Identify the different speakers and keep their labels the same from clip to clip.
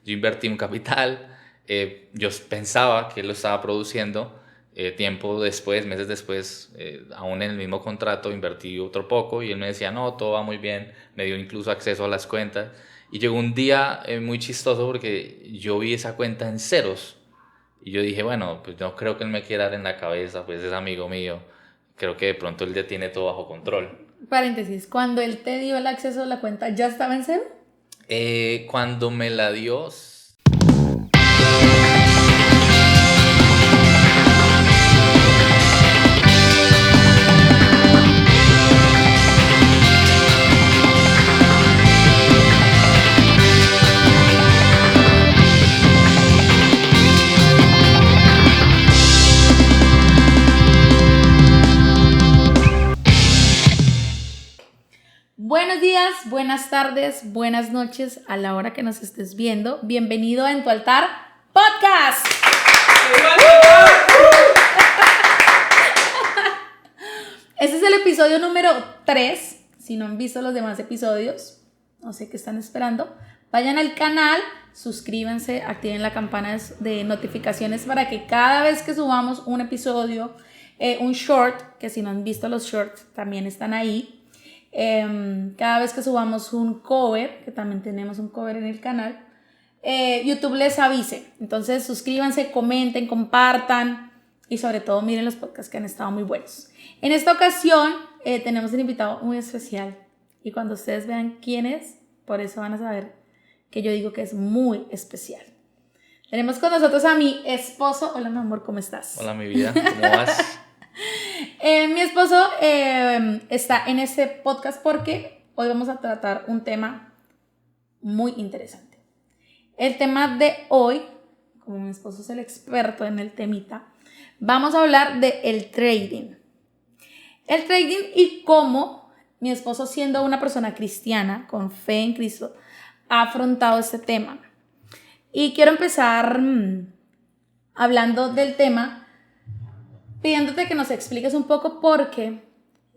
Speaker 1: Yo invertí un capital, yo pensaba que él lo estaba produciendo, tiempo después, meses después, aún en el mismo contrato, invertí otro poco y él me decía, no, todo va muy bien, me dio incluso acceso a las cuentas. Y llegó un día muy chistoso porque yo vi esa cuenta en ceros. Y yo dije, bueno, pues no creo que él me quiera dar en la cabeza, pues es amigo mío. Creo que de pronto él ya tiene todo bajo control.
Speaker 2: Paréntesis, cuando él te dio el acceso a la cuenta, ¿ya estaba en cero?
Speaker 1: Cuando me la dio,
Speaker 2: Buenos días, buenas tardes, buenas noches a la hora que nos estés viendo. Bienvenido a En tu Altar Podcast. Este es el episodio número 3. Si no han visto los demás episodios, no sé qué están esperando. Vayan al canal, suscríbanse, activen la campana de notificaciones para que cada vez que subamos un episodio, un short, que si no han visto los shorts también están ahí. Cada vez que subamos un cover, que también tenemos un cover en el canal, YouTube les avise. Entonces suscríbanse, comenten, compartan y sobre todo miren los podcasts que han estado muy buenos. En esta ocasión tenemos un invitado muy especial y cuando ustedes vean quién es, por eso van a saber que yo digo que es muy especial. Tenemos con nosotros a mi esposo. Hola mi amor, ¿cómo estás?
Speaker 1: hola mi vida, ¿cómo vas?
Speaker 2: Mi esposo está en este podcast porque hoy vamos a tratar un tema muy interesante. El tema de hoy, como mi esposo es el experto en el temita, vamos a hablar del trading. El trading y cómo mi esposo, siendo una persona cristiana, con fe en Cristo, ha afrontado este tema. Y quiero empezar hablando del tema, pidiéndote que nos expliques un poco porque,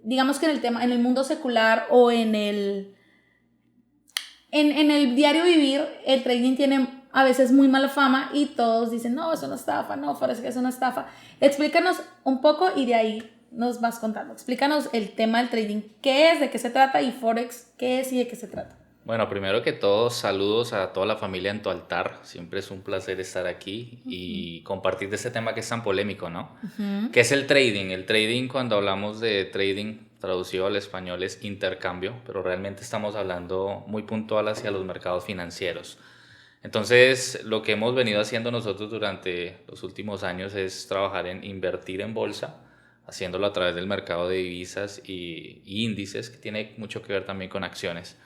Speaker 2: digamos que en el mundo secular o en el diario vivir, el trading tiene a veces muy mala fama y todos dicen, no, es una estafa, no, parece que es una estafa. Explícanos un poco y de ahí nos vas contando. Explícanos el tema del trading, qué es, de qué se trata y Forex, qué es y de qué se trata.
Speaker 1: Bueno, primero que todo, saludos a toda la familia en tu altar. Siempre es un placer estar aquí y compartir de este tema que es tan polémico, ¿no? ¿Qué es el trading? El trading, cuando hablamos de trading, traducido al español es intercambio, pero realmente estamos hablando muy puntual hacia los mercados financieros. Entonces, lo que hemos venido haciendo nosotros durante los últimos años es trabajar en invertir en bolsa, haciéndolo a través del mercado de divisas y índices, que tiene mucho que ver también con acciones.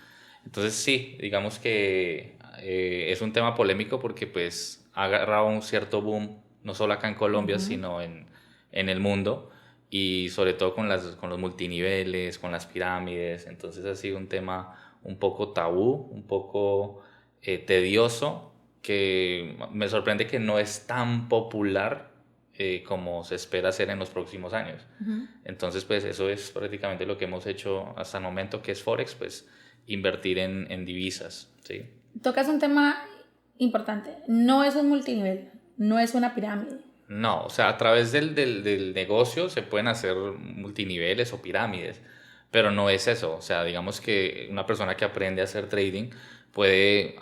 Speaker 1: Entonces sí, digamos que es un tema polémico porque pues ha agarrado un cierto boom, no solo acá en Colombia, sino en el mundo, y sobre todo con los multiniveles, con las pirámides. Entonces ha sido un tema un poco tabú, un poco tedioso, que me sorprende que no es tan popular como se espera hacer en los próximos años. Entonces pues eso es prácticamente lo que hemos hecho hasta el momento, que es Forex, pues invertir en divisas, ¿sí?
Speaker 2: Tocas un tema importante, no es un multinivel, no es una pirámide.
Speaker 1: No, o sea, a través del negocio se pueden hacer multiniveles o pirámides, pero no es eso. O sea, digamos que una persona que aprende a hacer trading puede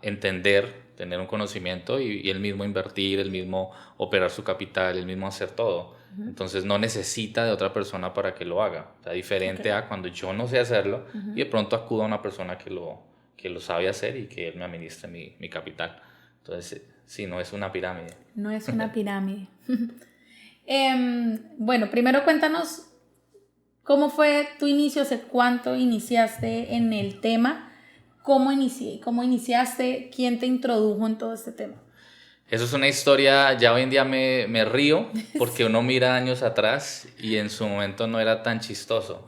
Speaker 1: entender, tener un conocimiento y él mismo invertir, él mismo operar su capital, él mismo hacer todo. Entonces no necesita de otra persona para que lo haga. O sea, diferente a cuando yo no sé hacerlo y de pronto acudo a una persona que lo sabe hacer y que él me administre mi capital. Entonces, sí, no es una pirámide.
Speaker 2: No es una pirámide. Bueno, primero cuéntanos cómo fue tu inicio, hace cuánto iniciaste en el tema, cómo iniciaste, quién te introdujo en todo este tema.
Speaker 1: Eso es una historia, ya hoy en día me río porque uno mira años atrás y en su momento no era tan chistoso.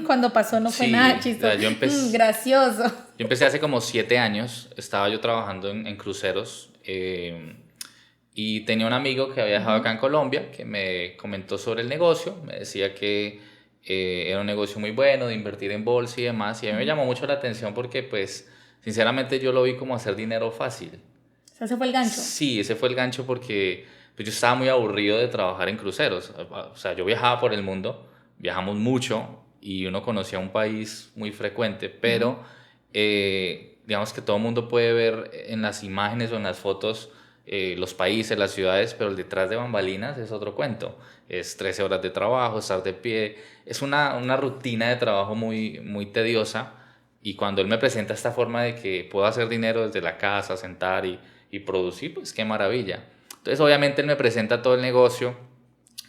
Speaker 2: Cuando pasó no fue nada chistoso.
Speaker 1: O sea,
Speaker 2: gracioso.
Speaker 1: Yo empecé hace como 7 años, estaba yo trabajando en cruceros y tenía un amigo que había viajado acá en Colombia que me comentó sobre el negocio, me decía que era un negocio muy bueno de invertir en bolsa y demás, y a mí me llamó mucho la atención porque pues sinceramente yo lo vi como hacer dinero fácil.
Speaker 2: O sea, ese fue el gancho.
Speaker 1: Sí, ese fue el gancho porque pues, yo estaba muy aburrido de trabajar en cruceros. O sea, yo viajaba por el mundo, viajamos mucho y uno conocía un país muy frecuente, pero digamos que todo el mundo puede ver en las imágenes o en las fotos los países, las ciudades, pero el detrás de bambalinas es otro cuento. Es 13 horas de trabajo, estar de pie, es una rutina de trabajo muy, muy tediosa. Y cuando él me presenta esta forma de que puedo hacer dinero desde la casa, sentar y producir, pues qué maravilla. Entonces, obviamente, él me presenta todo el negocio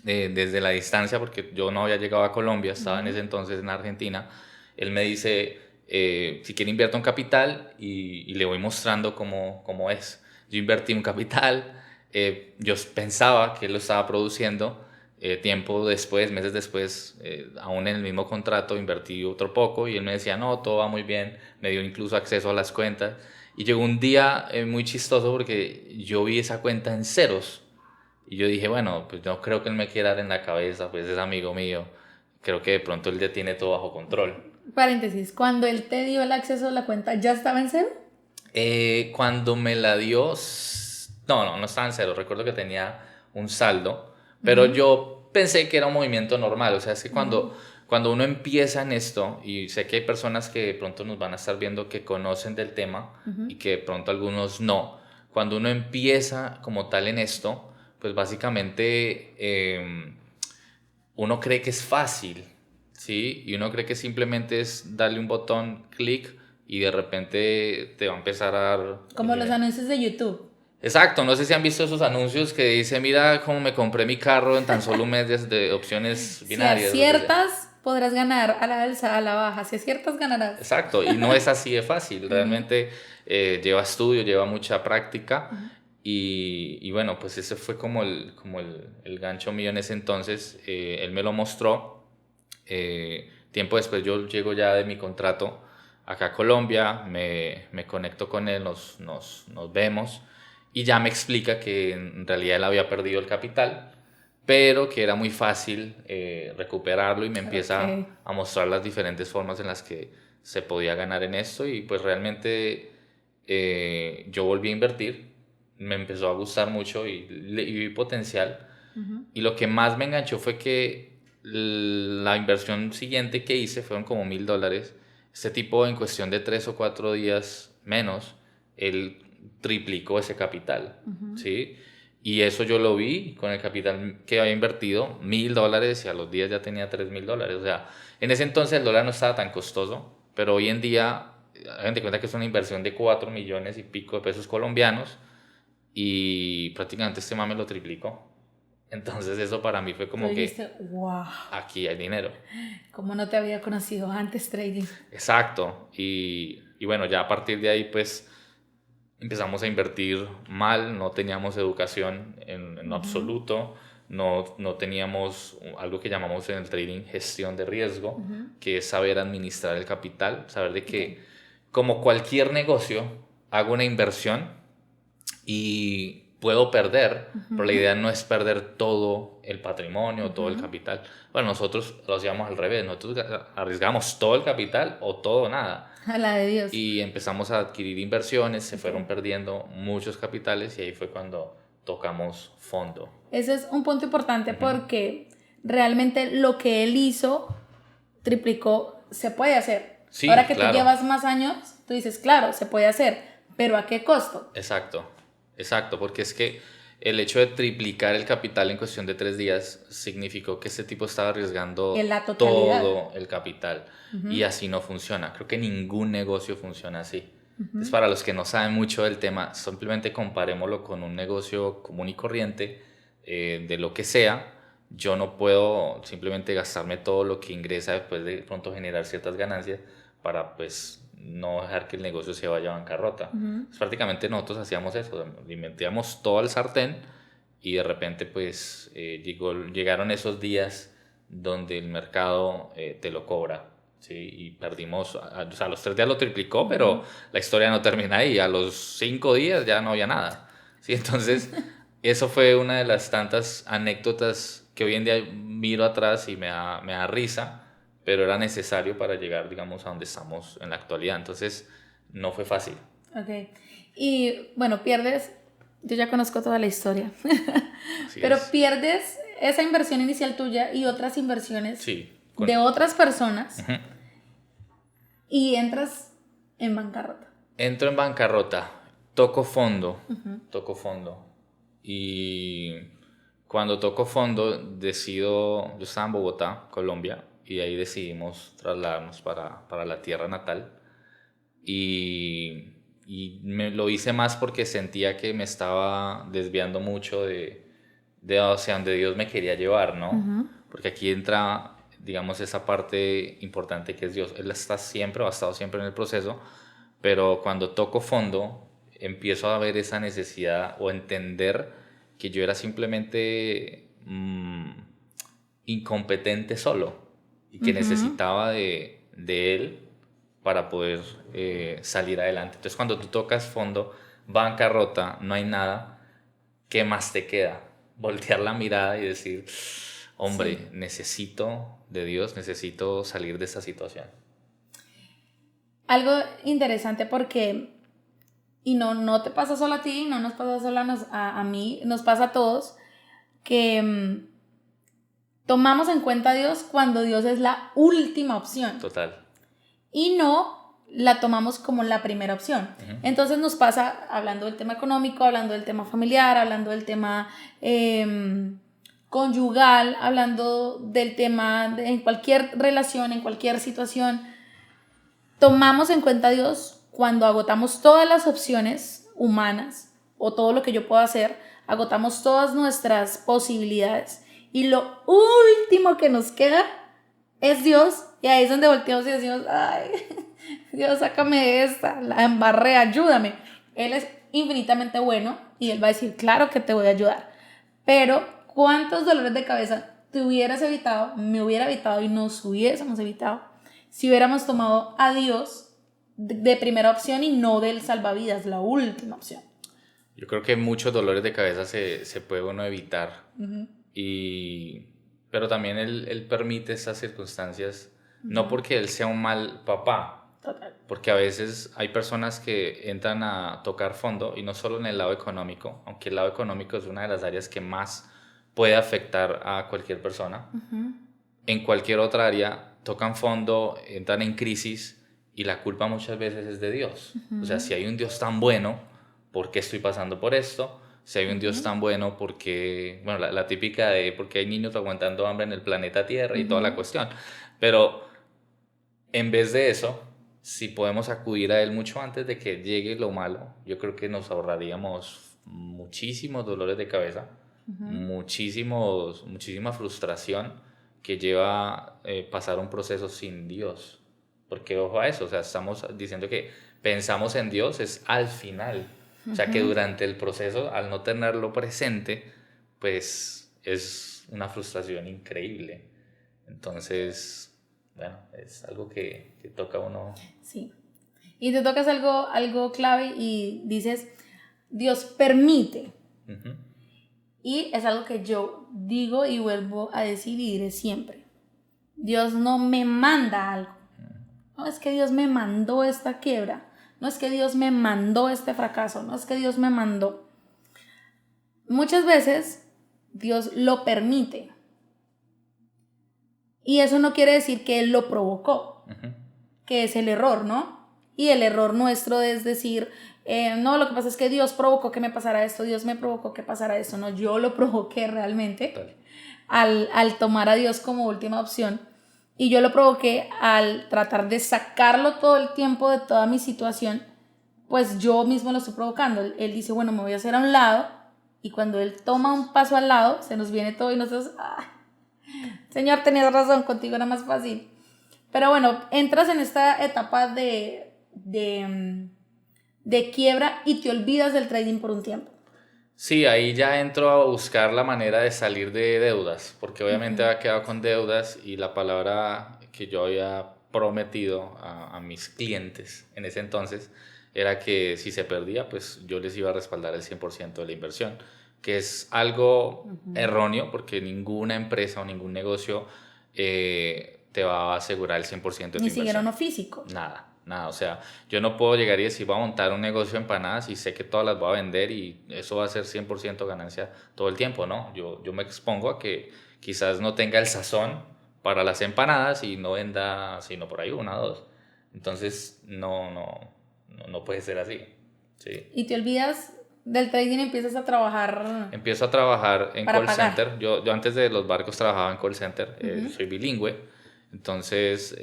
Speaker 1: desde la distancia, porque yo no había llegado a Colombia, estaba en ese entonces en Argentina. Él me dice, si quiere invierta un capital y le voy mostrando cómo es. Yo invertí un capital, yo pensaba que él lo estaba produciendo. Tiempo después, meses después, aún en el mismo contrato, invertí otro poco y él me decía, no, todo va muy bien, me dio incluso acceso a las cuentas. Y llegó un día muy chistoso porque yo vi esa cuenta en ceros. Y yo dije, bueno, pues no creo que él me quiera dar en la cabeza, pues es amigo mío. Creo que de pronto él ya tiene todo bajo control.
Speaker 2: Paréntesis, cuando él te dio el acceso a la cuenta, ¿ya estaba en cero?
Speaker 1: Cuando me la dio, no estaba en cero. Recuerdo que tenía un saldo, pero yo pensé que era un movimiento normal. O sea, es que cuando uno empieza en esto, y sé que hay personas que de pronto nos van a estar viendo que conocen del tema y que de pronto algunos no. Cuando uno empieza como tal en esto, pues básicamente uno cree que es fácil, ¿sí? Y uno cree que simplemente es darle un botón, clic, y de repente te va a empezar a dar...
Speaker 2: Como los anuncios de YouTube.
Speaker 1: Exacto, no sé si han visto esos anuncios que dice, mira cómo me compré mi carro en tan solo un mes de opciones binarias.
Speaker 2: Si aciertas, podrás ganar a la alza, a la baja. Si aciertas, ganarás.
Speaker 1: Exacto, y no es así de fácil, realmente lleva estudio, lleva mucha práctica. Y bueno, pues ese fue como el gancho mío en ese entonces. Él me lo mostró. Tiempo después yo llego ya de mi contrato acá a Colombia, me conecto con él, nos vemos y ya me explica que en realidad él había perdido el capital, pero que era muy fácil recuperarlo y me empieza a mostrar las diferentes formas en las que se podía ganar en esto y pues realmente yo volví a invertir, me empezó a gustar mucho y vi potencial. Y lo que más me enganchó fue que la inversión siguiente que hice fueron como $1,000. Este tipo en cuestión de 3 o 4 días menos, él triplicó ese capital, ¿sí? Y eso yo lo vi con el capital que había invertido, $1,000 y a los días ya tenía $3,000. O sea, en ese entonces el dólar no estaba tan costoso, pero hoy en día, hagan de cuenta que es una inversión de 4 millones y pico de pesos colombianos y prácticamente este mame lo triplicó. Entonces eso para mí fue como
Speaker 2: dijiste, wow,
Speaker 1: aquí hay dinero.
Speaker 2: como no te había conocido antes trading.
Speaker 1: Exacto. Y bueno, ya a partir de ahí pues empezamos a invertir mal, no teníamos educación en absoluto, no teníamos algo que llamamos en el trading gestión de riesgo, que es saber administrar el capital, saber de que como cualquier negocio hago una inversión y puedo perder, pero la idea no es perder todo el patrimonio, todo el capital. Bueno, nosotros lo hacíamos al revés, nosotros arriesgamos todo el capital o todo o nada.
Speaker 2: A la de Dios.
Speaker 1: Y empezamos a adquirir inversiones, se fueron perdiendo muchos capitales y ahí fue cuando tocamos fondo.
Speaker 2: Ese es un punto importante porque realmente lo que él hizo triplicó, se puede hacer.
Speaker 1: Sí,
Speaker 2: ahora que
Speaker 1: claro.
Speaker 2: tú llevas más años, tú dices, claro, se puede hacer, pero ¿a qué costo?
Speaker 1: Exacto, porque es que el hecho de triplicar el capital en cuestión de 3 días significó que este tipo estaba arriesgando
Speaker 2: En la totalidad.
Speaker 1: todo el capital y así no funciona. Creo que ningún negocio funciona así. Entonces, para los que no saben mucho del tema, simplemente comparémoslo con un negocio común y corriente de lo que sea. Yo no puedo simplemente gastarme todo lo que ingresa después de pronto generar ciertas ganancias para pues no dejar que el negocio se vaya a bancarrota. Pues, prácticamente nosotros hacíamos eso, le metíamos todo al sartén y de repente pues llegaron esos días donde el mercado te lo cobra, ¿sí? Y perdimos, o sea, a los 3 días lo triplicó, pero la historia no termina ahí, a los 5 días ya no había nada, ¿sí? Entonces eso fue una de las tantas anécdotas que hoy en día miro atrás y me da risa, pero era necesario para llegar, digamos, a donde estamos en la actualidad. Entonces, no fue fácil.
Speaker 2: Ok. Y bueno, pierdes, yo ya conozco toda la historia,
Speaker 1: Así
Speaker 2: pero
Speaker 1: es.
Speaker 2: pierdes esa inversión inicial tuya y otras inversiones
Speaker 1: Sí.
Speaker 2: de otras personas
Speaker 1: Ujú.
Speaker 2: y entras en bancarrota.
Speaker 1: Entro en bancarrota, toco fondo,
Speaker 2: Ujú.
Speaker 1: toco fondo. Y cuando toco fondo, yo estaba en Bogotá, Colombia, y ahí decidimos trasladarnos para la tierra natal. Y lo hice más porque sentía que me estaba desviando mucho de hacia donde Dios me quería llevar, ¿no?
Speaker 2: Ujú.
Speaker 1: Porque aquí entra, digamos, esa parte importante que es Dios. Él está siempre, o ha estado siempre en el proceso, pero cuando toco fondo, empiezo a ver esa necesidad o entender que yo era simplemente incompetente solo y que
Speaker 2: Ujú.
Speaker 1: necesitaba de Él para poder salir adelante. Entonces, cuando tú tocas fondo, bancarrota, no hay nada, ¿qué más te queda? Voltear la mirada y decir,
Speaker 2: Sí.
Speaker 1: hombre, necesito de Dios, necesito salir de esta situación.
Speaker 2: Algo interesante porque, y no te pasa solo a ti, no nos pasa solo a mí, nos pasa a todos, que tomamos en cuenta a Dios cuando Dios es la última opción
Speaker 1: Total.
Speaker 2: y no la tomamos como la primera opción.
Speaker 1: Ujú.
Speaker 2: Entonces nos pasa hablando del tema económico, hablando del tema familiar, hablando del tema conyugal, hablando del tema en cualquier relación, en cualquier situación. Tomamos en cuenta a Dios cuando agotamos todas las opciones humanas o todo lo que yo puedo hacer, agotamos todas nuestras posibilidades y lo último que nos queda es Dios, y ahí es donde volteamos y decimos, ay, Dios, sácame de esta, la embarré, ayúdame. Él es infinitamente bueno y Él va a decir, claro que te voy a ayudar, pero ¿cuántos dolores de cabeza te hubieras evitado, me hubiera evitado y nos hubiésemos evitado si hubiéramos tomado a Dios de primera opción y no del salvavidas, la última opción?
Speaker 1: Yo creo que muchos dolores de cabeza se puede uno evitar.
Speaker 2: Uh-huh.
Speaker 1: Pero también él permite estas circunstancias, no
Speaker 2: Uh-huh.
Speaker 1: porque él sea un mal papá,
Speaker 2: Total.
Speaker 1: porque a veces hay personas que entran a tocar fondo y no solo en el lado económico, aunque el lado económico es una de las áreas que más puede afectar a cualquier persona.
Speaker 2: Uh-huh.
Speaker 1: En cualquier otra área tocan fondo, entran en crisis y la culpa muchas veces es de Dios.
Speaker 2: Uh-huh.
Speaker 1: O sea, si hay un Dios tan bueno, ¿por qué estoy pasando por esto? Si hay un Dios tan bueno, porque, bueno, la típica de porque hay niños aguantando hambre en el planeta Tierra y toda la cuestión. Pero en vez de eso, si podemos acudir a Él mucho antes de que llegue lo malo, yo creo que nos ahorraríamos muchísimos dolores de cabeza, muchísima frustración que lleva pasar un proceso sin Dios. Porque ojo a eso, o sea, estamos diciendo que pensamos en Dios es al final. O sea, que durante el proceso, al no tenerlo presente, pues es una frustración increíble. Entonces, bueno, es algo que toca a uno.
Speaker 2: Sí. Y te tocas algo clave y dices, Dios permite.
Speaker 1: Uh-huh.
Speaker 2: Y es algo que yo digo y vuelvo a decir y diré siempre. Dios no me manda algo. No es que Dios me mandó esta quiebra. No es que Dios me mandó este fracaso. No es que Dios me mandó. Muchas veces Dios lo permite. Y eso no quiere decir que Él lo provocó. Uh-huh. Que es el error, ¿no? Y el error nuestro es decir, no, lo que pasa es que Dios provocó que me pasara esto, Dios me provocó que pasara esto. No, yo lo provoqué realmente al tomar a Dios como última opción. Y yo lo provoqué al tratar de sacarlo todo el tiempo de toda mi situación, pues yo mismo lo estoy provocando. Él dice, bueno, me voy a hacer a un lado, y cuando Él toma un paso al lado, se nos viene todo y nosotros, Señor, tenías razón, contigo era más fácil. Pero bueno, entras en esta etapa de quiebra y te olvidas del trading por un tiempo.
Speaker 1: Sí, ahí ya entro a buscar la manera de salir de deudas, porque obviamente había quedado con deudas y la palabra que yo había prometido a mis clientes en ese entonces era que si se perdía, pues yo les iba a respaldar el 100% de la inversión, que es algo erróneo porque ninguna empresa o ningún negocio te va a asegurar el 100% de tu
Speaker 2: Ni
Speaker 1: inversión.
Speaker 2: siquiera uno físico.
Speaker 1: Nada, nada. O sea, yo no puedo llegar y decir, voy a montar un negocio de empanadas y sé que todas las voy a vender y eso va a ser 100% ganancia todo el tiempo, ¿no? Yo me expongo a que quizás no tenga el sazón para las empanadas y no venda sino por ahí una o dos. Entonces, no puede ser así, ¿sí?
Speaker 2: Y te olvidas del trading y empiezas a trabajar
Speaker 1: Empiezo a trabajar en
Speaker 2: para
Speaker 1: call
Speaker 2: pagar.
Speaker 1: center. Yo antes de los barcos trabajaba en call center. Soy bilingüe. Entonces,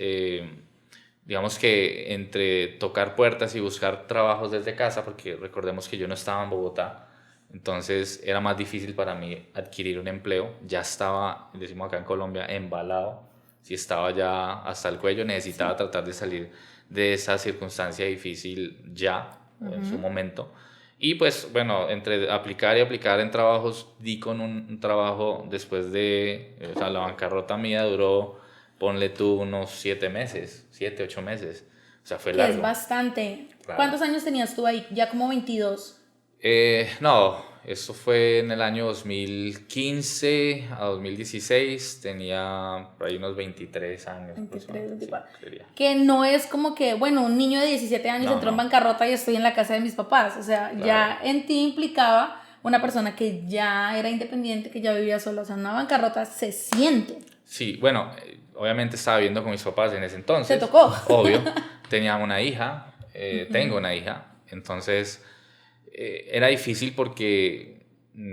Speaker 1: digamos que entre tocar puertas y buscar trabajos desde casa, porque recordemos que yo no estaba en Bogotá, entonces era más difícil para mí adquirir un empleo. Ya estaba, decimos acá en Colombia, embalado. Si estaba ya hasta el cuello, necesitaba tratar de salir de esa circunstancia difícil ya, o en su momento. Y pues bueno, entre aplicar y aplicar en trabajos, di con un trabajo después de, o sea, la bancarrota mía duró, ponle tú, unos 7 meses, 7, 8 meses. O sea, fue
Speaker 2: Que
Speaker 1: largo.
Speaker 2: es bastante.
Speaker 1: Claro.
Speaker 2: ¿Cuántos años tenías tú ahí? Ya como 22.
Speaker 1: No, eso fue en el año 2015 a 2016, tenía por ahí unos 23 años.
Speaker 2: 23, 24.
Speaker 1: Sí, sería.
Speaker 2: Que no es como que, bueno, un niño de 17 años
Speaker 1: No,
Speaker 2: entró en
Speaker 1: no.
Speaker 2: bancarrota y estoy en la casa de mis papás. O sea,
Speaker 1: Claro.
Speaker 2: ya en ti implicaba una persona que ya era independiente, que ya vivía sola. O sea, una bancarrota se siente.
Speaker 1: Sí, bueno, obviamente estaba viviendo con mis papás en ese entonces.
Speaker 2: ¿Te tocó?
Speaker 1: Obvio. Tenía una hija, tengo una hija. Entonces, era difícil porque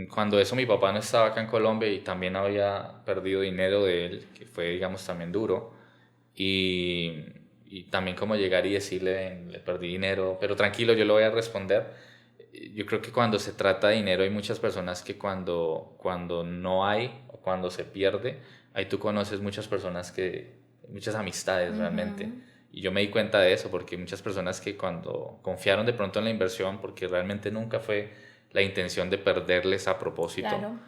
Speaker 1: cuando eso mi papá no estaba acá en Colombia y también había perdido dinero de él, que fue, digamos, también duro. Y también como llegar y decirle, le perdí dinero, pero tranquilo, yo lo voy a responder. Yo creo que cuando se trata de dinero hay muchas personas que cuando no hay o cuando se pierde, ahí tú conoces muchas personas muchas amistades realmente. Y yo me di cuenta de eso porque muchas personas que cuando confiaron de pronto en la inversión, porque realmente nunca fue la intención de perderles a propósito,
Speaker 2: Claro.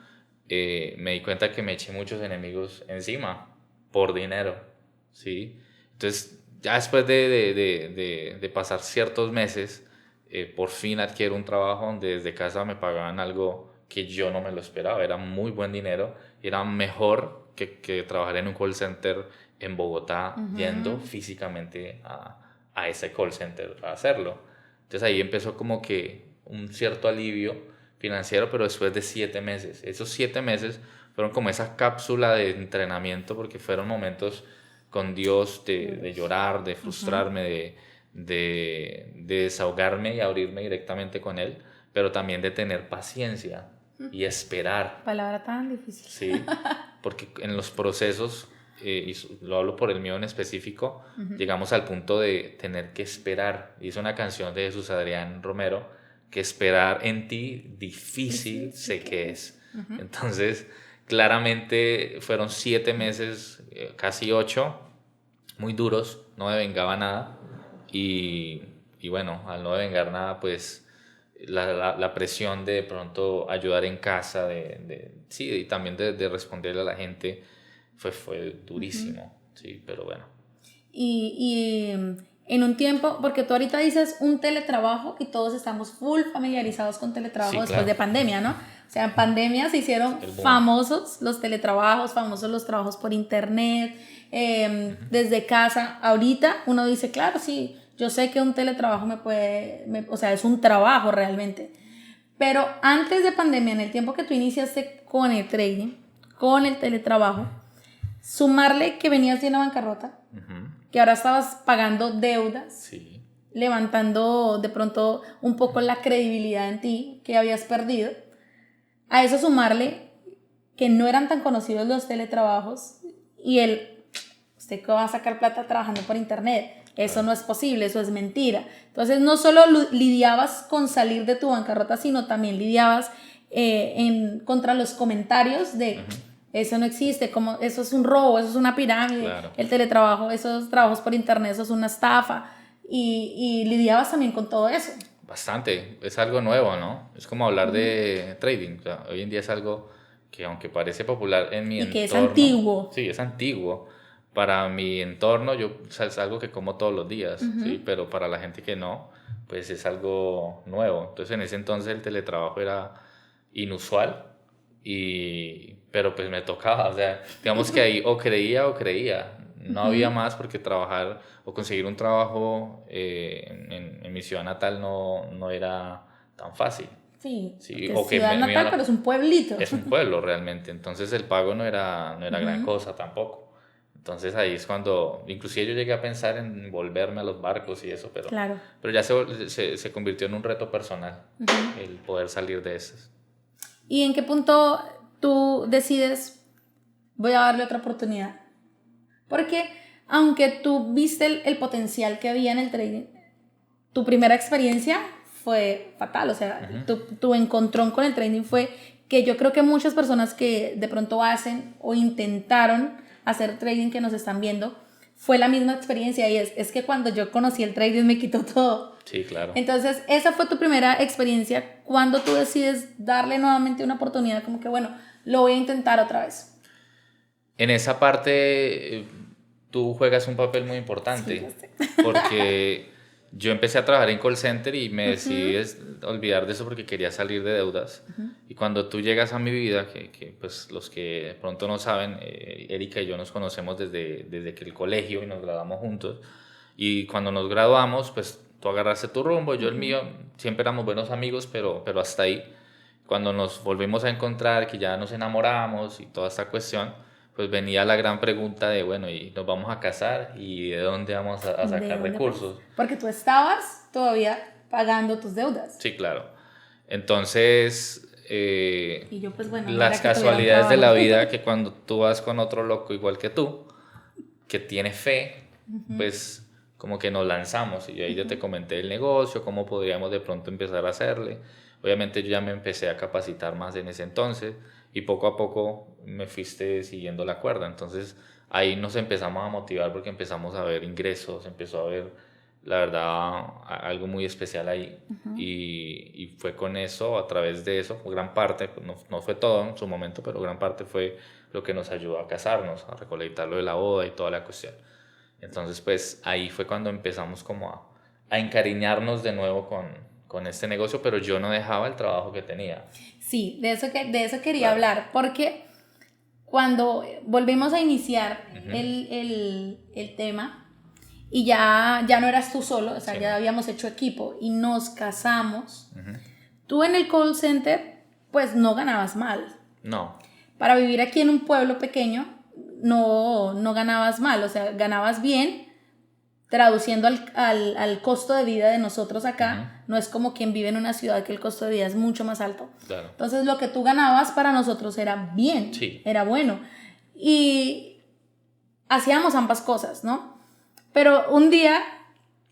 Speaker 1: Me di cuenta que me eché muchos enemigos encima por dinero, ¿sí? Entonces, ya después de pasar ciertos meses, por fin adquiero un trabajo donde desde casa me pagaban algo que yo no me lo esperaba, era muy buen dinero, era mejor que trabajar en un call center en Bogotá, yendo físicamente a ese call center a hacerlo. Entonces ahí empezó como que un cierto alivio financiero, pero después de 7 meses. Esos 7 meses fueron como esa cápsula de entrenamiento porque fueron momentos con Dios de llorar, de frustrarme, de desahogarme y abrirme directamente con Él, pero también de tener paciencia y esperar.
Speaker 2: Palabra tan difícil.
Speaker 1: Sí, porque en los procesos, y lo hablo por el mío en específico, llegamos al punto de tener que esperar. Hizo una canción de Jesús Adrián Romero, que esperar en ti difícil sé que es. Entonces, claramente fueron 7 meses, casi 8, muy duros, no me vengaba nada. Y bueno, al no devengar nada, pues la presión de pronto ayudar en casa, sí, y también de responderle a la gente fue durísimo, sí, pero bueno.
Speaker 2: Y en un tiempo, porque tú ahorita dices un teletrabajo y todos estamos full familiarizados con teletrabajo
Speaker 1: Sí,
Speaker 2: después
Speaker 1: claro.
Speaker 2: de pandemia, ¿no? O sea, en pandemia se hicieron
Speaker 1: El boom.
Speaker 2: famosos los teletrabajos, famosos los trabajos por internet, desde casa. Ahorita uno dice, claro, sí, yo sé que un teletrabajo o sea, es un trabajo realmente. Pero antes de pandemia, en el tiempo que tú iniciaste con el trading, con el teletrabajo, sumarle que venías de una bancarrota, que ahora estabas pagando deudas,
Speaker 1: Sí.
Speaker 2: levantando de pronto un poco la credibilidad en ti que habías perdido. A eso sumarle que no eran tan conocidos los teletrabajos y usted que va a sacar plata trabajando por internet, eso no es posible, eso es mentira. Entonces no solo lidiabas con salir de tu bancarrota, sino también lidiabas contra los comentarios de eso no existe, como, eso es un robo, eso es una pirámide,
Speaker 1: Claro.
Speaker 2: el teletrabajo, esos trabajos por internet, eso es una estafa. Y lidiabas también con todo eso.
Speaker 1: Bastante, es algo nuevo, ¿no? Es como hablar de trading. O sea, hoy en día es algo que aunque parece popular en mi entorno...
Speaker 2: Y que es antiguo.
Speaker 1: Sí, es antiguo. Para mi entorno, o sea, es algo que como todos los días, ¿sí? Pero para la gente que no, pues es algo nuevo. Entonces en ese entonces el teletrabajo era inusual, pero pues me tocaba. O sea, digamos que ahí o creía o creía. No había más porque trabajar o conseguir un trabajo en mi ciudad natal no era tan fácil.
Speaker 2: Sí,
Speaker 1: Sí,
Speaker 2: porque
Speaker 1: o
Speaker 2: es
Speaker 1: que
Speaker 2: ciudad natal, pero es un pueblito.
Speaker 1: es un pueblo realmente, entonces el pago no era gran cosa tampoco. Entonces ahí es cuando, inclusive yo llegué a pensar en volverme a los barcos y eso,
Speaker 2: Claro.
Speaker 1: pero ya se convirtió en un reto personal el poder salir de esas.
Speaker 2: ¿Y en qué punto tú decides, voy a darle otra oportunidad? Porque aunque tú viste el potencial que había en el trading, tu primera experiencia fue fatal. O sea, tu encontrón con el trading fue que yo creo que muchas personas que de pronto hacen o intentaron hacer trading que nos están viendo, fue la misma experiencia y es que cuando yo conocí el trading me quitó todo.
Speaker 1: Sí, claro.
Speaker 2: Entonces, esa fue tu primera experiencia cuando tú decides darle nuevamente una oportunidad, como que bueno, lo voy a intentar otra vez.
Speaker 1: En esa parte tú juegas un papel muy importante,
Speaker 2: Sí, yo sé.
Speaker 1: porque yo empecé a trabajar en call center y me decidí olvidar de eso porque quería salir de deudas. Y cuando tú llegas a mi vida, que pues los que de pronto no saben, Erika y yo nos conocemos desde que el colegio y nos graduamos juntos. Y cuando nos graduamos, pues tú agarraste tu rumbo, yo el mío, siempre éramos buenos amigos, pero hasta ahí. Cuando nos volvimos a encontrar, que ya nos enamoramos y toda esta cuestión, pues venía la gran pregunta de, bueno, ¿y nos vamos a casar? ¿Y de dónde vamos a
Speaker 2: ¿De
Speaker 1: sacar
Speaker 2: dónde
Speaker 1: recursos?
Speaker 2: vas? Porque tú estabas todavía pagando tus deudas.
Speaker 1: Sí, claro. Entonces,
Speaker 2: Y yo, pues bueno, no
Speaker 1: las
Speaker 2: era que tuviera un
Speaker 1: casualidades de la
Speaker 2: trabajo.
Speaker 1: vida, que cuando tú vas con otro loco igual que tú, que tiene fe, pues como que nos lanzamos. Y ahí ya te comenté el negocio, cómo podríamos de pronto empezar a hacerle. Obviamente yo ya me empecé a capacitar más en ese entonces y poco a poco me fuiste siguiendo la cuerda. Entonces ahí nos empezamos a motivar porque empezamos a ver ingresos, empezó a ver, la verdad, algo muy especial ahí. Y fue con eso, a través de eso, gran parte, pues, no fue todo en su momento, pero gran parte fue lo que nos ayudó a casarnos, a recolectar lo de la boda y toda la cuestión. Entonces, pues ahí fue cuando empezamos como a encariñarnos de nuevo con este negocio, pero yo no dejaba el trabajo que tenía.
Speaker 2: Sí, de eso quería
Speaker 1: Claro.
Speaker 2: hablar, porque cuando volvimos a iniciar el tema y ya no eras tú solo, o sea,
Speaker 1: Sí,
Speaker 2: ya
Speaker 1: no.
Speaker 2: habíamos hecho equipo y nos casamos, tú en el call center pues no ganabas mal.
Speaker 1: No,
Speaker 2: Para vivir aquí en un pueblo pequeño no ganabas mal, o sea, ganabas bien. Traduciendo al costo de vida de nosotros acá, no es como quien vive en una ciudad que el costo de vida es mucho más alto.
Speaker 1: claro.
Speaker 2: Entonces lo que tú ganabas para nosotros era bien,
Speaker 1: Sí.
Speaker 2: era bueno. Y hacíamos ambas cosas, ¿no? Pero un día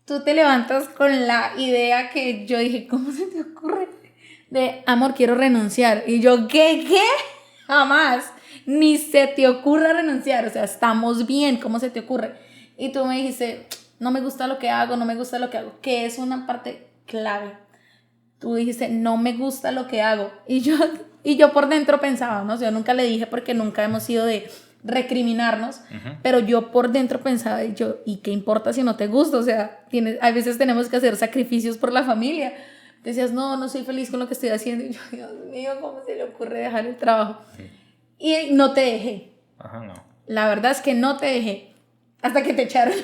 Speaker 2: tú te levantas con la idea que yo dije, ¿cómo se te ocurre? De, amor, quiero renunciar. Y yo, ¿qué? Jamás. Ni se te ocurra renunciar. O sea, estamos bien, ¿cómo se te ocurre? Y tú me dijiste, no me gusta lo que hago, no me gusta lo que hago, que es una parte clave. Tú dijiste, no me gusta lo que hago. Y yo por dentro pensaba, ¿no? O sea, yo nunca le dije porque nunca hemos sido de recriminarnos, pero yo por dentro pensaba, ¿y qué importa si no te gusta? O sea, a veces tenemos que hacer sacrificios por la familia. Decías, no soy feliz con lo que estoy haciendo. Y yo, Dios mío, ¿cómo se le ocurre dejar el trabajo? Y no te dejé.
Speaker 1: Ajá, no.
Speaker 2: La verdad es que no te dejé. Hasta que te echaron.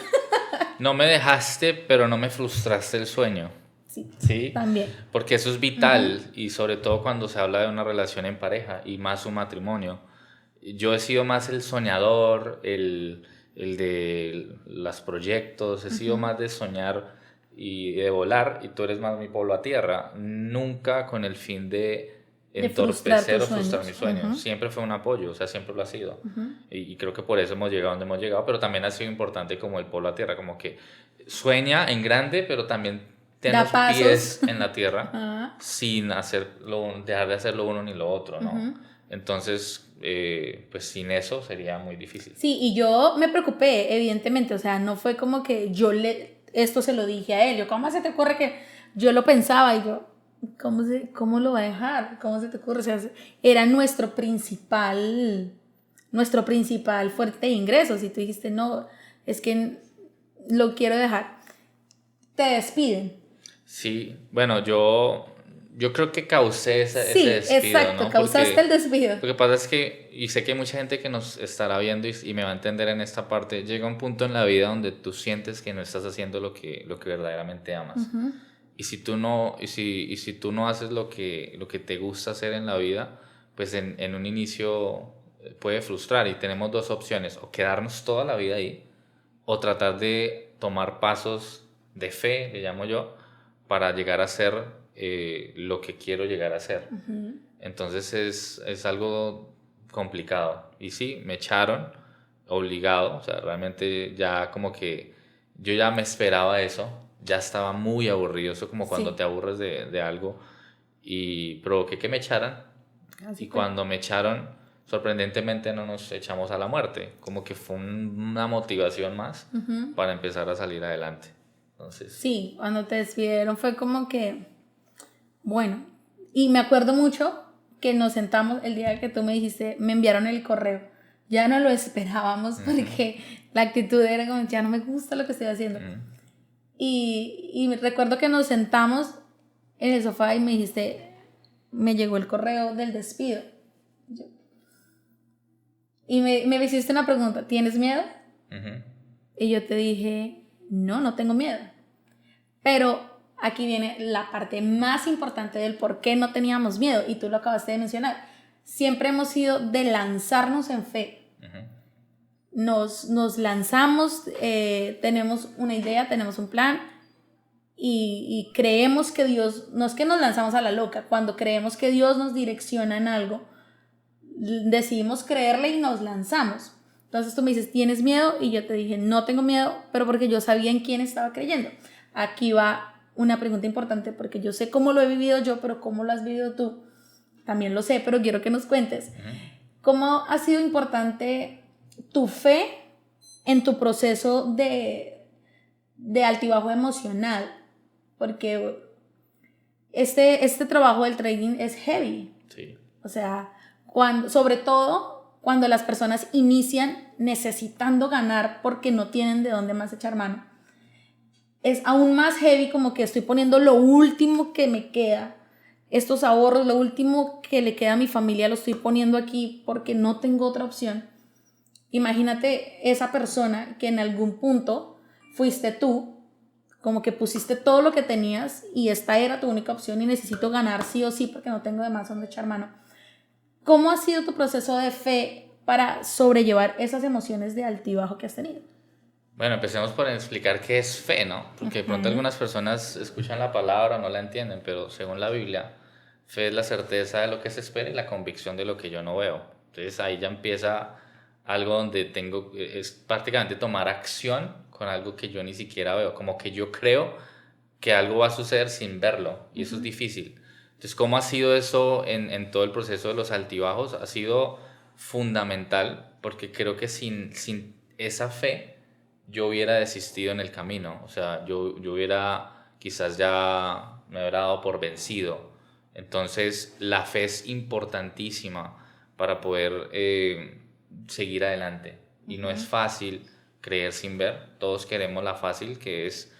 Speaker 1: No me dejaste, pero no me frustraste el sueño.
Speaker 2: Sí,
Speaker 1: Sí,
Speaker 2: también.
Speaker 1: porque eso es vital y sobre todo cuando se habla de una relación en pareja y más un matrimonio. Yo he sido más el soñador, el de los proyectos, he sido más de soñar y de volar y tú eres más mi polo a tierra, nunca con el fin de entorpecer o frustrar mis sueños. Siempre fue un apoyo, o sea, siempre lo ha sido. Y creo que por eso hemos llegado donde hemos llegado, pero también ha sido importante como el polo a tierra, como que sueña en grande, pero también ten
Speaker 2: Da
Speaker 1: los
Speaker 2: pasos.
Speaker 1: pies en la tierra sin dejar de hacer lo uno ni lo otro, ¿no? Entonces, pues sin eso sería muy difícil.
Speaker 2: Sí, y yo me preocupé, evidentemente, o sea, no fue como que esto se lo dije a él, yo, ¿cómo se te ocurre que yo lo pensaba? Y yo, ¿cómo lo va a dejar? ¿Cómo se te ocurre? O sea, era nuestro principal fuerte de ingresos y tú dijiste, no, es que lo quiero dejar. Te despiden.
Speaker 1: Sí, bueno, yo yo creo que causé
Speaker 2: Sí,
Speaker 1: ese despido,
Speaker 2: exacto,
Speaker 1: ¿no?
Speaker 2: causaste el despido.
Speaker 1: Lo que pasa es que, y sé que hay mucha gente que nos estará viendo y me va a entender en esta parte, llega un punto en la vida donde tú sientes que no estás haciendo lo que verdaderamente amas. Y si tú no, y si tú no haces lo que te gusta hacer en la vida, pues en un inicio puede frustrar y tenemos dos opciones, o quedarnos toda la vida ahí, o tratar de tomar pasos de fe, le llamo yo, para llegar a ser lo que quiero llegar a ser. Entonces es algo complicado. Y sí, me echaron obligado, o sea, realmente ya como que yo ya me esperaba eso, ya estaba muy aburrido, eso como cuando
Speaker 2: Sí.
Speaker 1: te aburres de algo y provoqué que me echaran.
Speaker 2: Así
Speaker 1: Y
Speaker 2: fue.
Speaker 1: cuando me echaron, sorprendentemente no nos echamos a la muerte, como que fue una motivación más para empezar a salir adelante. Entonces,
Speaker 2: Sí, cuando te despidieron fue como que, bueno, y me acuerdo mucho que nos sentamos el día que tú me dijiste, me enviaron el correo. Ya no lo esperábamos porque la actitud era como, ya no me gusta lo que estoy haciendo. Y recuerdo que nos sentamos en el sofá y me dijiste, me llegó el correo del despido. Y me hiciste una pregunta, ¿tienes miedo? Y yo te dije, no, no tengo miedo. Pero aquí viene la parte más importante del por qué no teníamos miedo, y tú lo acabaste de mencionar. Siempre hemos sido de lanzarnos en fe. Nos lanzamos, tenemos una idea, tenemos un plan y creemos que Dios, no es que nos lanzamos a la loca, cuando creemos que Dios nos direcciona en algo, decidimos creerle y nos lanzamos. Entonces tú me dices, ¿tienes miedo? Y yo te dije, no tengo miedo, pero porque yo sabía en quién estaba creyendo. Aquí va una pregunta importante, porque yo sé cómo lo he vivido yo, pero cómo lo has vivido tú, también lo sé, pero quiero que nos cuentes. ¿Cómo ha sido importante tu fe en tu proceso de altibajo emocional? Porque este trabajo del trading es heavy.
Speaker 1: sí.
Speaker 2: O sea, sobre todo cuando las personas inician necesitando ganar porque no tienen de dónde más echar mano. Es aún más heavy, como que estoy poniendo lo último que me queda, estos ahorros, lo último que le queda a mi familia, lo estoy poniendo aquí porque no tengo otra opción. Imagínate esa persona que en algún punto fuiste tú, como que pusiste todo lo que tenías y esta era tu única opción y necesito ganar sí o sí porque no tengo de más donde echar mano. ¿Cómo ha sido tu proceso de fe para sobrellevar esas emociones de altibajo que has tenido?
Speaker 1: Bueno, empecemos por explicar qué es fe, ¿no? Porque de pronto algunas personas escuchan la palabra o no la entienden, pero según la Biblia, fe es la certeza de lo que se espera y la convicción de lo que yo no veo. Entonces ahí ya empieza algo donde es prácticamente tomar acción con algo que yo ni siquiera veo, como que yo creo que algo va a suceder sin verlo, y eso es difícil. Entonces, ¿cómo ha sido eso en todo el proceso de los altibajos? Ha sido fundamental, porque creo que sin esa fe yo hubiera desistido en el camino, o sea, yo hubiera quizás ya me hubiera dado por vencido. Entonces, la fe es importantísima para poder seguir adelante. Y no es fácil creer sin ver. Todos queremos la fácil, que es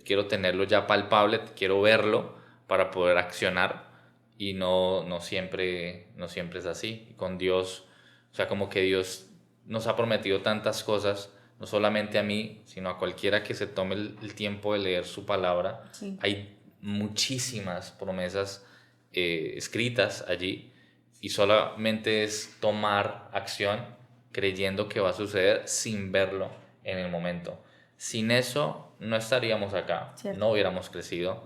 Speaker 1: quiero tenerlo ya palpable, quiero verlo para poder accionar, y no siempre es así. Con Dios, o sea, como que Dios nos ha prometido tantas cosas, no solamente a mí, sino a cualquiera que se tome el tiempo de leer su palabra.
Speaker 2: Sí.
Speaker 1: Hay muchísimas promesas escritas allí, y solamente es tomar acción creyendo que va a suceder sin verlo en el momento. Sin eso no estaríamos acá,
Speaker 2: Cierto.
Speaker 1: no hubiéramos crecido,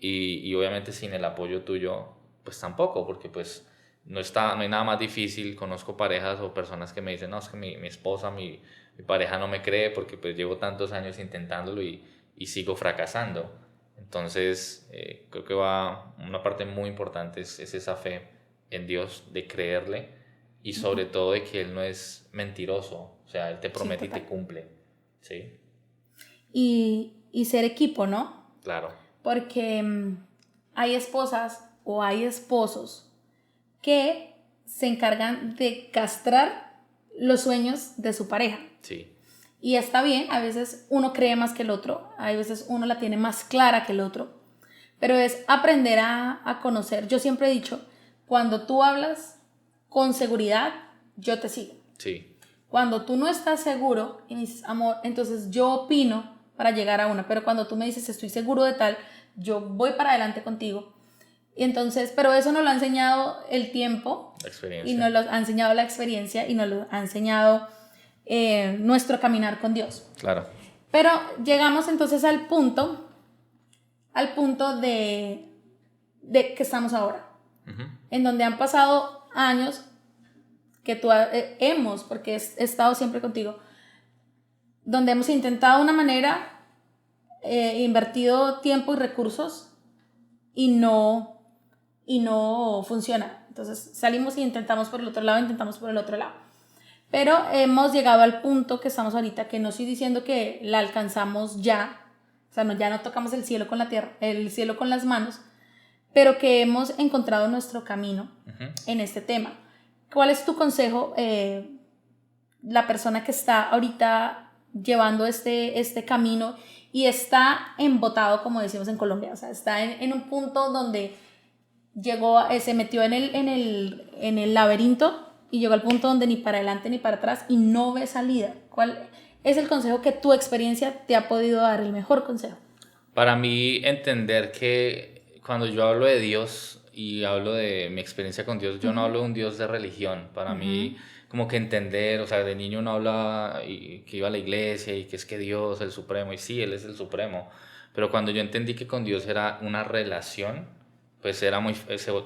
Speaker 1: y obviamente sin el apoyo tuyo pues tampoco, porque pues no hay nada más difícil. Conozco parejas o personas que me dicen, no, es que mi esposa, mi pareja no me cree porque pues llevo tantos años intentándolo y sigo fracasando. Entonces creo que una parte muy importante es esa fe en Dios, de creerle, y sobre todo de que Él no es mentiroso, o sea, Él te promete y te cumple, ¿sí?
Speaker 2: Y ser equipo, ¿no?
Speaker 1: Claro.
Speaker 2: Porque hay esposas o hay esposos que se encargan de castrar los sueños de su pareja.
Speaker 1: Sí.
Speaker 2: Y está bien, a veces uno cree más que el otro, a veces uno la tiene más clara que el otro, pero es aprender a conocer. Yo siempre he dicho, cuando tú hablas con seguridad, yo te sigo.
Speaker 1: Sí.
Speaker 2: Cuando tú no estás seguro y me dices, amor, entonces yo opino para llegar a una, pero cuando tú me dices, estoy seguro de tal, yo voy para adelante contigo. Y entonces, pero eso nos lo ha enseñado el tiempo,
Speaker 1: La experiencia.
Speaker 2: y nos lo ha enseñado la experiencia, y nos lo ha enseñado nuestro caminar con Dios.
Speaker 1: Claro.
Speaker 2: Pero llegamos entonces al punto de que estamos ahora, en donde han pasado años que porque he estado siempre contigo, donde hemos intentado de una manera, invertido tiempo y recursos y no funciona. Entonces salimos y intentamos por el otro lado, pero hemos llegado al punto que estamos ahorita, que no estoy diciendo que la alcanzamos ya, o sea, ya no tocamos el cielo con la tierra, el cielo con las manos, pero que hemos encontrado nuestro camino en este tema. ¿Cuál es tu consejo, la persona que está ahorita llevando este camino y está embotado, como decimos en Colombia? O sea, está en un punto donde se metió en el laberinto y llegó al punto donde ni para adelante ni para atrás y no ve salida. ¿Cuál es el consejo que tu experiencia te ha podido dar, el mejor consejo?
Speaker 1: Para mí, entender que cuando yo hablo de Dios y hablo de mi experiencia con Dios, yo no hablo de un Dios de religión. Para mí, como que entender, o sea, de niño uno hablaba que iba a la iglesia y que es que Dios es el supremo, y sí, Él es el supremo, pero cuando yo entendí que con Dios era una relación, pues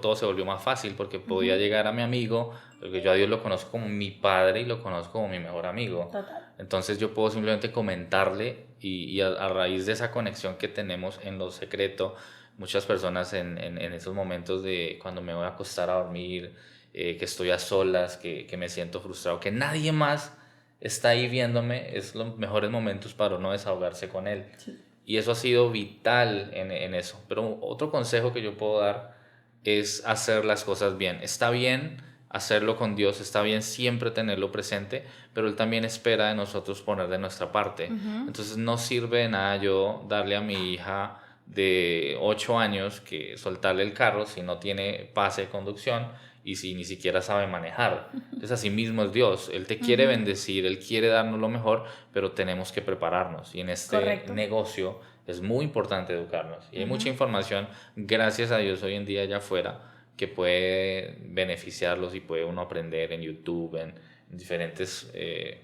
Speaker 1: todo se volvió más fácil, porque podía llegar a mi amigo, porque yo a Dios lo conozco como mi padre y lo conozco como mi mejor amigo.
Speaker 2: Total.
Speaker 1: Entonces yo puedo simplemente comentarle y a raíz de esa conexión que tenemos en lo secreto, muchas personas en esos momentos de cuando me voy a acostar a dormir, que estoy a solas, que me siento frustrado, que nadie más está ahí viéndome, es los mejores momentos para uno desahogarse con Él.
Speaker 2: Sí.
Speaker 1: Y eso ha sido vital en eso. Pero otro consejo que yo puedo dar es hacer las cosas bien. Está bien hacerlo con Dios, está bien siempre tenerlo presente, pero Él también espera de nosotros poner de nuestra parte. Entonces no sirve de nada yo darle a mi hija de 8 años que soltarle el carro si no tiene pase de conducción y si ni siquiera sabe manejar. Entonces así mismo es Dios. Él te quiere bendecir, Él quiere darnos lo mejor, pero tenemos que prepararnos. Y en este negocio es muy importante educarnos. Y hay mucha información, gracias a Dios, hoy en día allá afuera, que puede beneficiarlos y puede uno aprender en YouTube,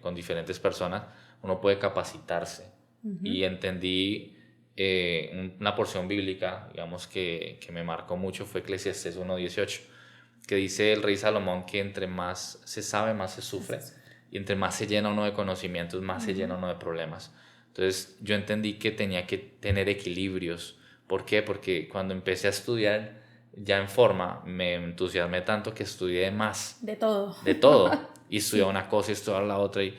Speaker 1: con diferentes personas. Uno puede capacitarse. Y entendí una porción bíblica, digamos, que me marcó mucho, fue Eclesiastés 1:18, que dice el rey Salomón que entre más se sabe, más se sufre, y entre más se llena uno de conocimientos, más se llena uno de problemas. Entonces yo entendí que tenía que tener equilibrios. ¿Por qué? Porque cuando empecé a estudiar ya en forma, me entusiasmé tanto que estudié más.
Speaker 2: De todo.
Speaker 1: De todo. Y estudiaba una cosa y estudiaba la otra, y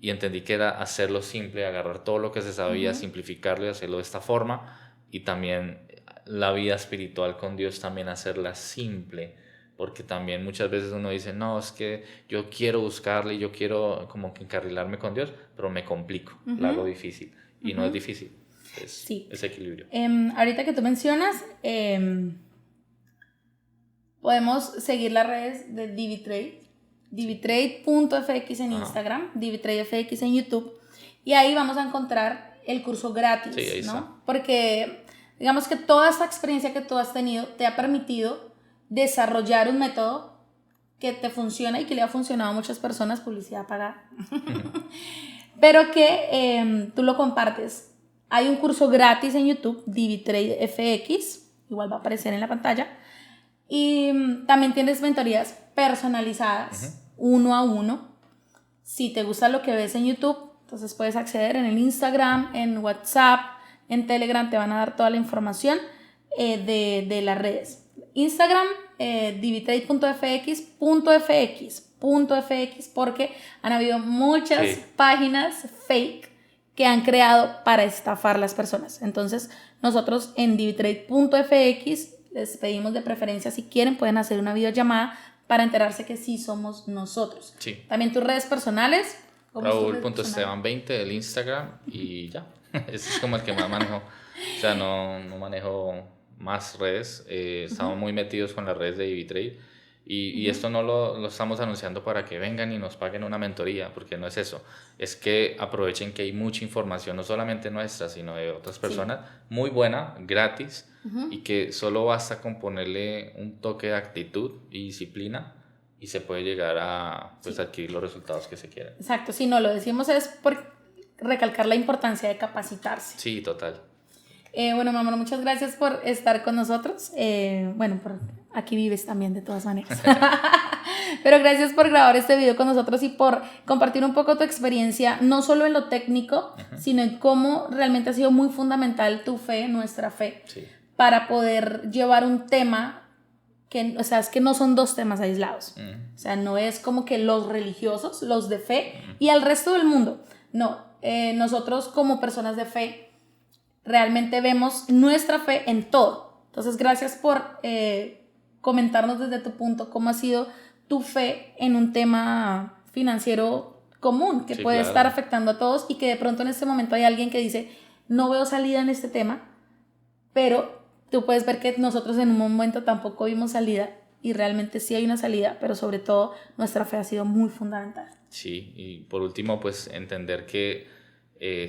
Speaker 1: entendí que era hacerlo simple, agarrar todo lo que se sabía, simplificarlo y hacerlo de esta forma. Y también la vida espiritual con Dios, también hacerla simple. Porque también muchas veces uno dice, no, es que yo quiero buscarle, yo quiero como que encarrilarme con Dios, pero me complico, lo hago difícil. Y no es difícil, es equilibrio.
Speaker 2: Ahorita que tú mencionas, podemos seguir las redes de DiviTrade, divitrade.fx en Instagram, DiviTradeFX en YouTube, y ahí vamos a encontrar el curso gratis,
Speaker 1: sí, ahí
Speaker 2: ¿no?
Speaker 1: está.
Speaker 2: Porque digamos que toda esta experiencia que tú has tenido te ha permitido desarrollar un método que te funciona y que le ha funcionado a muchas personas, publicidad pagada, pero que tú lo compartes. Hay un curso gratis en YouTube, DiviTradeFX, igual va a aparecer en la pantalla, y también tienes mentorías personalizadas, uno a uno. Si te gusta lo que ves en YouTube, entonces puedes acceder en el Instagram, en WhatsApp, en Telegram, te van a dar toda la información de las redes. Instagram, divitrade.fx, porque han habido muchas páginas fake que han creado para estafar a las personas. Entonces nosotros en divitrade.fx les pedimos de preferencia, si quieren pueden hacer una videollamada para enterarse que sí somos nosotros.
Speaker 1: Sí.
Speaker 2: También tus redes personales.
Speaker 1: Raúl.esteban20 el Instagram y ya. Ese es como el que más manejo. O sea, no manejo más redes, estamos muy metidos con las redes de EV-Trade y esto no lo estamos anunciando para que vengan y nos paguen una mentoría, porque no es eso, es que aprovechen que hay mucha información, no solamente nuestra, sino de otras personas, muy buena, gratis, y que solo basta con ponerle un toque de actitud y disciplina y se puede llegar a pues, adquirir los resultados que se quieren.
Speaker 2: Exacto, si no lo decimos es por recalcar la importancia de capacitarse.
Speaker 1: Sí, total.
Speaker 2: Bueno, mi amor, muchas gracias por estar con nosotros. Bueno, aquí vives también de todas maneras. Pero gracias por grabar este video con nosotros y por compartir un poco tu experiencia, no solo en lo técnico, sino en cómo realmente ha sido muy fundamental tu fe, nuestra fe, para poder llevar un tema que, o sea, es que no son dos temas aislados. O sea, no es como que los religiosos, los de fe y el resto del mundo. No, nosotros como personas de fe realmente vemos nuestra fe en todo. Entonces, gracias por comentarnos desde tu punto cómo ha sido tu fe en un tema financiero común que puede estar afectando a todos y que de pronto en este momento hay alguien que dice, no veo salida en este tema, pero tú puedes ver que nosotros en un momento tampoco vimos salida y realmente sí hay una salida, pero sobre todo nuestra fe ha sido muy fundamental.
Speaker 1: Sí, y por último, pues entender que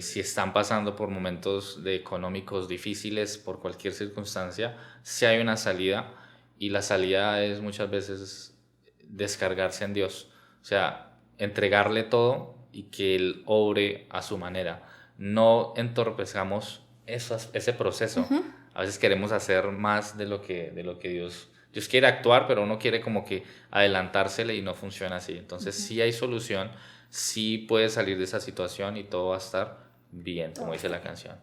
Speaker 1: si están pasando por momentos económicos difíciles, por cualquier circunstancia, sí hay una salida y la salida es muchas veces descargarse en Dios, o sea, entregarle todo y que Él obre a su manera. No entorpezcamos ese proceso. A veces queremos hacer más de lo que Dios quiere actuar, pero uno quiere como que adelantársele y no funciona así. Entonces sí hay solución, sí puedes salir de esa situación y todo va a estar bien, como dice la canción.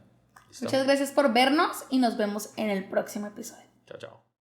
Speaker 1: ¿Listo?
Speaker 2: Muchas gracias por vernos y nos vemos en el próximo episodio.
Speaker 1: Chao, chao.